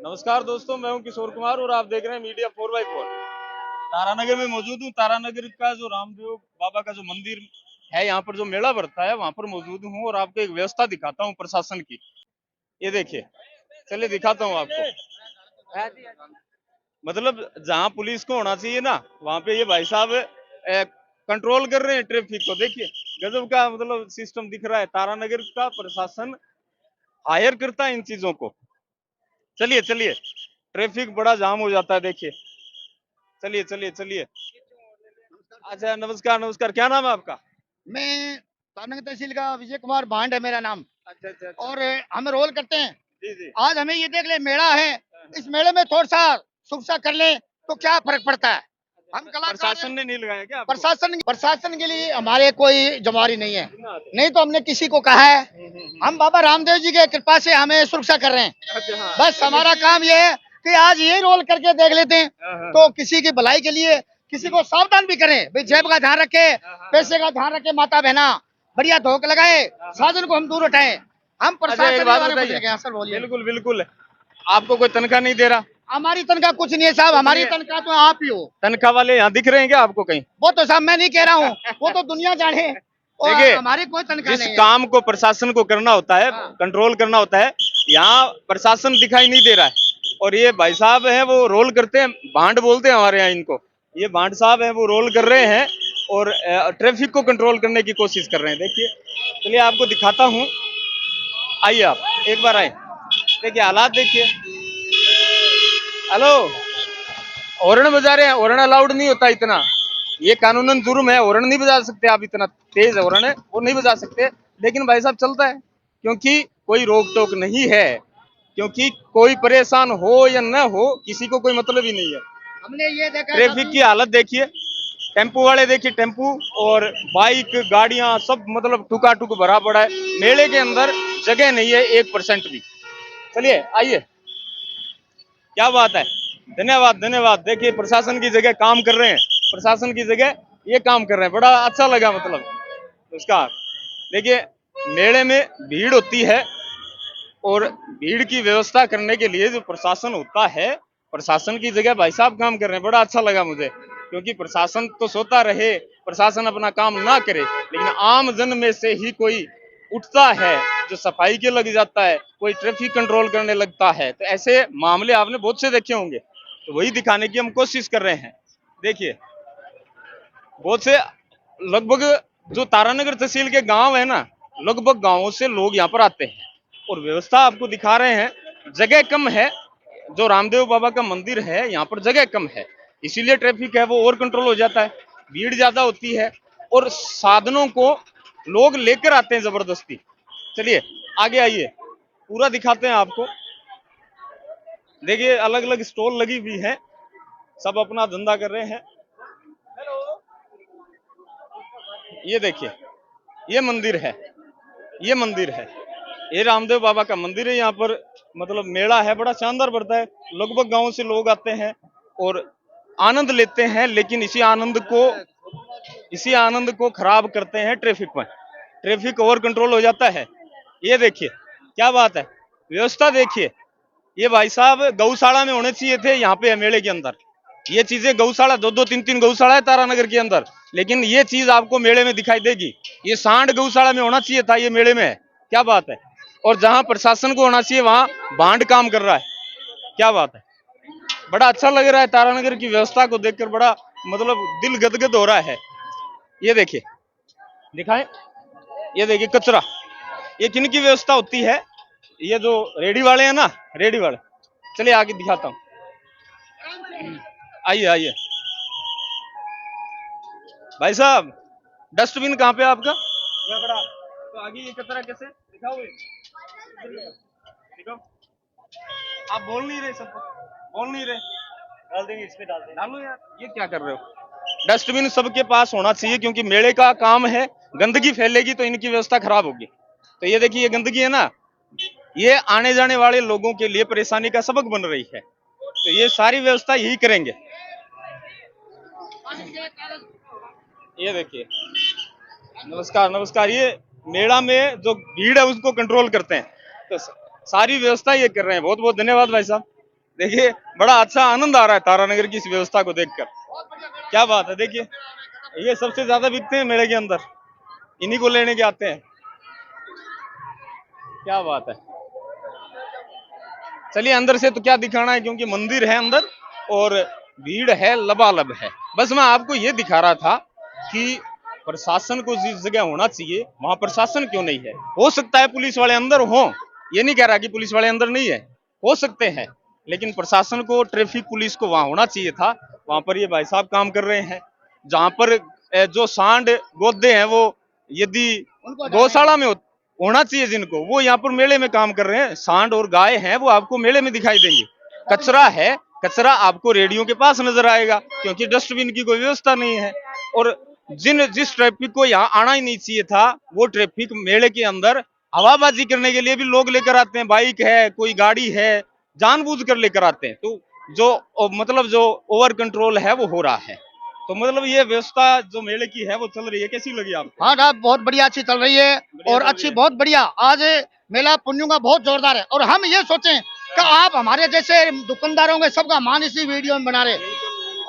नमस्कार दोस्तों, मैं हूं किशोर कुमार और आप देख रहे हैं मीडिया 4x4। तारानगर में मौजूद हूं। तारानगर का जो रामदेव बाबा का जो मंदिर है, यहाँ पर जो मेला भरता है, वहां पर मौजूद हूं और आपको एक व्यवस्था दिखाता हूं प्रशासन की। ये देखिए, चलिए दिखाता हूं आपको। मतलब जहां पुलिस को होना चाहिए ना, वहां पे ये भाई साहब कंट्रोल कर रहे हैं ट्रैफिक को। देखिए गजब का मतलब सिस्टम दिख रहा है। तारानगर का प्रशासन हायर करता है इन चीजों को। चलिए चलिए, ट्रैफिक बड़ा जाम हो जाता है, देखिए। चलिए चलिए चलिए। अच्छा, नमस्कार नमस्कार, क्या नाम है आपका? मैं तारनगर तहसील का विजय कुमार भांड है मेरा नाम। अच्छा अच्छा अच्छा। और हम रोल करते हैं। जी जी। आज हमें ये देख ले मेला है, इस मेले में थोड़ा सा सुरक्षा कर ले तो क्या फर्क पड़ता है। हम कलाकार प्रशासन ने नहीं लगाया क्या आपको? प्रशासन के लिए हमारे कोई जिम्मेवारी नहीं है, कितना आते हैं? नहीं तो हमने किसी को कहा है। हम बाबा रामदेव जी के कृपा से हमें सुरक्षा कर रहे हैं। अच्छा, हाँ। बस हमारा काम ये है कि आज ये रोल करके देख लेते हैं तो किसी की भलाई के लिए किसी को सावधान भी करें, भाई जेब का ध्यान रखे, पैसे का ध्यान रखे, माता बहना बढ़िया धोख लगाए, साधन को हम दूर उठाए। हम अच्छा, एक प्रशासन बात वाले बताइए। को सर बोलिए। बिल्कुल बिल्कुल। आपको कोई तनख्वाह नहीं दे रहा? हमारी तनख्वाह कुछ नहीं है साहब, कुछ हमारी नहीं है। तनख्वाह तो आप ही हो। तनख्वाह वाले यहाँ दिख रहे हैं क्या आपको कहीं? वो तो साहब मैं नहीं कह रहा हूँ, वो तो दुनिया जाने। और देखिए, हमारी कोई तनख्वाह जिस नहीं है। काम को प्रशासन को करना होता है, हाँ। कंट्रोल करना होता है, यहाँ प्रशासन दिखाई नहीं दे रहा है। और ये भाई साहब हैं, वो रोल करते हैं, भांड बोलते हैं हमारे यहाँ इनको। ये भांड साहब हैं, वो रोल कर रहे हैं और ट्रैफिक को कंट्रोल करने की कोशिश कर रहे हैं। देखिए, चलिए आपको दिखाता हूँ। आइए आप एक बार आए, देखिए हालात देखिए। हेलो, हॉर्न बजा रहे हैं। हॉर्न अलाउड नहीं होता इतना, ये कानूनन जुर्म है। हॉर्न नहीं बजा सकते आप, इतना तेज हॉर्न है वो नहीं बजा सकते। लेकिन भाई साहब चलता है क्योंकि कोई रोक टोक नहीं है, क्योंकि कोई परेशान हो या न हो, किसी को कोई मतलब ही नहीं है। हमने ये देखा ट्रैफिक की हालत देखिए, टेम्पो वाले देखिए, टेम्पो और बाइक गाड़ियां सब मतलब टुका टुक भरा पड़ा है। मेले के अंदर जगह नहीं है 1% भी। चलिए आइए, क्या बात है। धन्यवाद धन्यवाद। देखिए प्रशासन की जगह काम कर रहे हैं, प्रशासन की जगह ये काम कर रहे हैं, बड़ा अच्छा लगा मतलब उसका। देखिए मेले में भीड़ होती है और भीड़ की व्यवस्था करने के लिए जो प्रशासन होता है, प्रशासन की जगह भाई साहब काम कर रहे हैं, बड़ा अच्छा लगा मुझे। क्योंकि प्रशासन तो सोता रहे, प्रशासन अपना काम ना करे, लेकिन आम जन में से ही कोई उठता है जो सफाई के लग जाता है, कोई ट्रैफिक कंट्रोल करने लगता है। तो ऐसे मामले आपने बहुत से देखे होंगे, तो वही दिखाने की हम कोशिश कर रहे हैं। देखिए बहुत से, लगभग जो तारानगर तहसील के गांव है ना, लगभग गांवों से लोग यहाँ पर आते हैं और व्यवस्था आपको दिखा रहे हैं। जगह कम है, जो रामदेव बाबा का मंदिर है यहाँ पर जगह कम है, इसीलिए ट्रैफिक है वो और कंट्रोल हो जाता है। भीड़ ज्यादा होती है और साधनों को लोग लेकर आते हैं जबरदस्ती। चलिए आगे आइए, पूरा दिखाते हैं आपको। देखिए अलग अलग स्टॉल लगी हुई है, सब अपना धंधा कर रहे हैं। ये देखिए, ये मंदिर है, ये मंदिर है, ये रामदेव बाबा का मंदिर है। यहाँ पर मतलब मेला है, बड़ा शानदार बढ़ता है। लगभग गांव से लोग आते हैं और आनंद लेते हैं, लेकिन इसी आनंद को खराब करते हैं ट्रैफिक में। ट्रैफिक ओवर कंट्रोल हो जाता है। ये देखिए क्या बात है, व्यवस्था देखिए। ये भाई साहब गौशाला में होने चाहिए थे यहाँ पे मेले के अंदर। ये चीजें गौशाला, दो दो तीन तीन गौशाला है तारानगर के अंदर, लेकिन ये चीज आपको मेले में दिखाई देगी। ये सांड गौशाला में होना चाहिए था, ये मेले में है। क्या बात है। और जहां प्रशासन को होना चाहिए वहां भांड काम कर रहा है। क्या बात है, बड़ा अच्छा लग रहा है। तारानगर की व्यवस्था को देखकर बड़ा मतलब दिल गदगद हो रहा है। ये देखिए, दिखाएं, ये देखिए कचरा, ये किन की व्यवस्था होती है? ये जो रेडी वाले हैं ना, रेडी वाले। चलिए आगे दिखाता हूँ, आइए आइए। भाई साहब डस्टबिन कहाँ पे आपका? ये बड़ा, तो आगे ये कचरा कैसे दिखाओ, दिखाओ। आप बोल नहीं रहे, सब बोल नहीं रहे। डाल देंगे, इसमें डाल देंगे। डालो यार, ये क्या कर रहे हो? डस्टबिन सबके पास होना चाहिए, क्योंकि मेले का काम है। गंदगी फैलेगी तो इनकी व्यवस्था खराब होगी। तो ये देखिए, ये गंदगी है ना, ये आने जाने वाले लोगों के लिए परेशानी का सबक बन रही है। तो ये सारी व्यवस्था यही करेंगे। ये देखिए, नमस्कार नमस्कार। ये मेला में जो भीड़ है उसको कंट्रोल करते हैं, तो सारी व्यवस्था ये कर रहे हैं। बहुत बहुत धन्यवाद भाई साहब। देखिए बड़ा अच्छा आनंद आ रहा है तारानगर की इस व्यवस्था को देखकर। क्या बात है, देखिए ये सबसे ज्यादा बिकते हैं मेले के अंदर, इन्हीं को लेने के आते हैं। क्या बात है। चलिए अंदर से तो क्या दिखाना है, क्योंकि मंदिर है अंदर और भीड़ है, लबालब है। बस मैं आपको ये दिखा रहा था कि प्रशासन को जिस जगह होना चाहिए वहां प्रशासन क्यों नहीं है। हो सकता है पुलिस वाले अंदर हो, ये नहीं कह रहा कि पुलिस वाले अंदर नहीं है, हो सकते हैं, लेकिन प्रशासन को, ट्रैफिक पुलिस को वहां होना चाहिए था। वहां पर ये भाई साहब काम कर रहे हैं, जहां पर जो सांड गोदे हैं वो यदि उनको गौशाला में होना चाहिए जिनको, वो यहाँ पर मेले में काम कर रहे हैं। सांड और गाय हैं वो आपको मेले में दिखाई देंगे। कचरा है, कचरा आपको रेडियो के पास नजर आएगा, क्योंकि डस्टबिन की कोई व्यवस्था नहीं है। और जिस ट्रैफिक को यहाँ आना ही नहीं चाहिए था, वो ट्रैफिक मेले के अंदर हवाबाजी करने के लिए भी लोग लेकर आते हैं। बाइक है, कोई गाड़ी है, जानबूझ कर लेकर आते हैं। तो जो मतलब जो ओवर कंट्रोल है वो हो रहा है। तो मतलब ये व्यवस्था जो मेले की है वो चल रही है, कैसी लगी आपको? हाँ साहब, बहुत बढ़िया, अच्छी चल रही है बढ़िया और चल अच्छी, रही है। बहुत बढ़िया। आज मेला पुण्यों का बहुत जोरदार है और हम ये सोचें कि आप हमारे जैसे दुकानदारों के सबका मान इसी वीडियो में बना रहे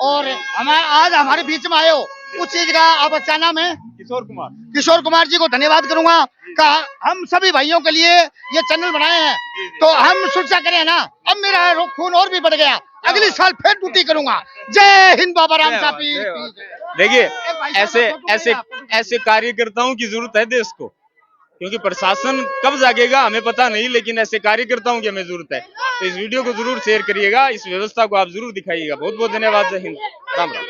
और हमारे आज हमारे बीच में आए हो, उस चीज का आप क्या नाम है? किशोर कुमार जी को धन्यवाद करूंगा का हम सभी भाइयों के लिए ये चैनल बनाए हैं। तो हम सोचा करें ना, अब मेरा खून और भी बढ़ गया, अगले साल फिर ड्यूटी करूंगा। जय हिंद, बाबा राम साहब की। देखिए ऐसे कार्यकर्ताओं की जरूरत है देश को, क्योंकि प्रशासन कब जागेगा हमें पता नहीं, लेकिन ऐसे कार्यकर्ताओं की हमें जरूरत है। तो इस वीडियो को जरूर शेयर करिएगा, इस व्यवस्था को आप जरूर दिखाइएगा। बहुत बहुत धन्यवाद। जय हिंद, राम राम।